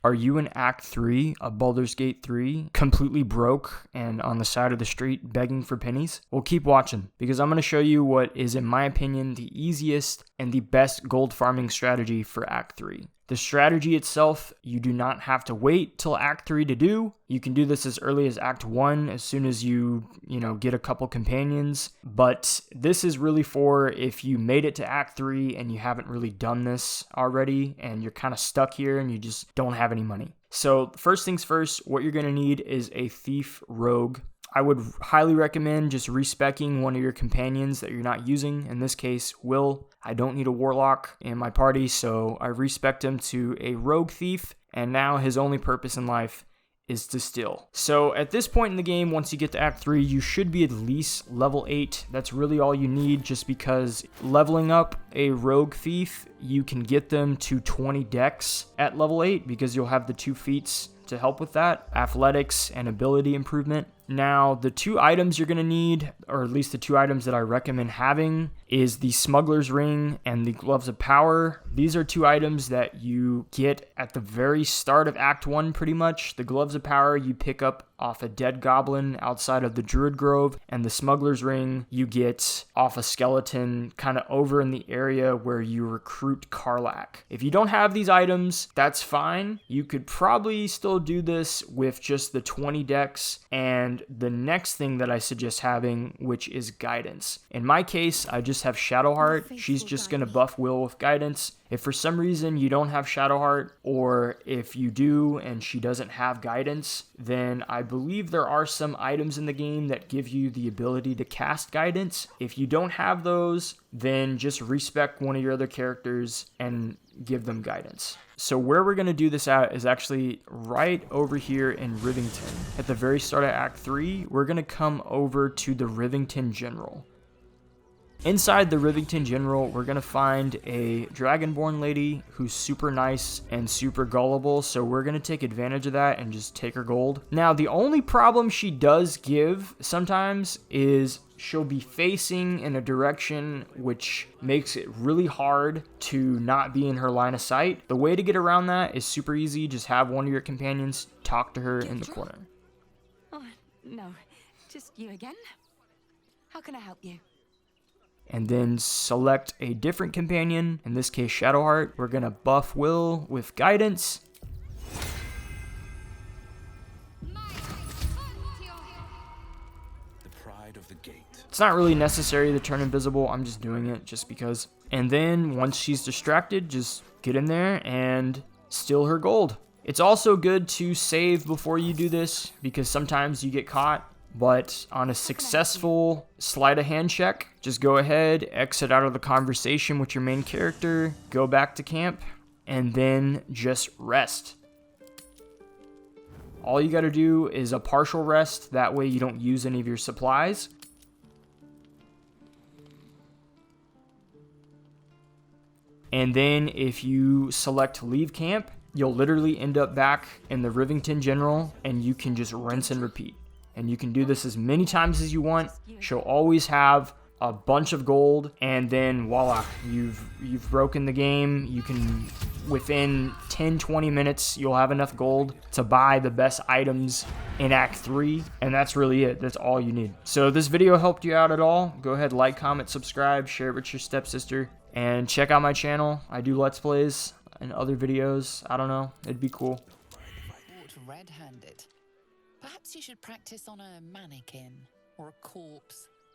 Are you in Act 3 of Baldur's Gate 3, completely broke and on the side of the street begging for pennies? Well, keep watching, because I'm going to show you what is, in my opinion, the easiest and the best gold farming strategy for Act 3. The strategy itself, you do not have to wait till Act 3 to do. You can do this as early as Act 1, as soon as you get a couple companions. But this is really for if you made it to Act 3 and you haven't really done this already, and you're kind of stuck here and you just don't have any money. So first things first, what you're going to need is a thief rogue. I would highly recommend just respeccing one of your companions that you're not using. In this case, Will. I don't need a warlock in my party, so I respect him to a rogue thief, and now his only purpose in life is to steal. So at this point in the game, once you get to Act 3, you should be at least level 8. That's really all you need, just because leveling up a rogue thief, you can get them to 20 dex at level 8, because you'll have the 2 feats to help with that, athletics and ability improvement. Now, the 2 items you're going to need, or at least the 2 items that I recommend having, is the Smuggler's Ring and the Gloves of Power. These are 2 items that you get at the very start of Act 1 pretty much. The Gloves of Power you pick up off a dead goblin outside of the Druid Grove, and the Smuggler's Ring you get off a skeleton kind of over in the area where you recruit Karlach. If you don't have these items, that's fine. You could probably still do this with just the 20 dex and the next thing that I suggest having, which is guidance. In my case, I just have Shadowheart. She's just going to buff Will with guidance. If for some reason you don't have Shadowheart, or if you do and she doesn't have guidance, then I believe there are some items in the game that give you the ability to cast guidance. If you don't have those, then just respec one of your other characters and give them guidance. So where we're going to do this at is actually right over here in Rivington. At the very start of Act 3, we're going to come over to the Rivington General. Inside the Rivington General, we're going to find a Dragonborn lady who's super nice and super gullible, so we're going to take advantage of that and just take her gold. Now, the only problem she does give sometimes is she'll be facing in a direction which makes it really hard to not be in her line of sight. The way to get around that is super easy. Just have one of your companions talk to her in the corner. Oh, no. Just you again? How can I help you? And then select a different companion, in this case Shadowheart. We're going to buff Will with guidance. The pride of the gate. It's not really necessary to turn invisible, I'm just doing it just because. And then once she's distracted, just get in there and steal her gold. It's also good to save before you do this, because sometimes you get caught. But on a successful sleight of hand check, just go ahead, exit out of the conversation with your main character, go back to camp, and then just rest. All you got to do is a partial rest, that way you don't use any of your supplies. And then if you select leave camp, you'll literally end up back in the Rivington General, and you can just rinse and repeat. And you can do this as many times as you want. She'll always have a bunch of gold, and then voila, you've broken the game. You can, within 10-20 minutes, you'll have enough gold to buy the best items in Act 3, and that's really it. That's all you need. So if this video helped you out at all, go ahead, like, comment, subscribe, share it with your stepsister, and check out my channel. I do Let's Plays and other videos. I don't know, it'd be cool. Red-handed. Perhaps you should practice on a mannequin or a corpse.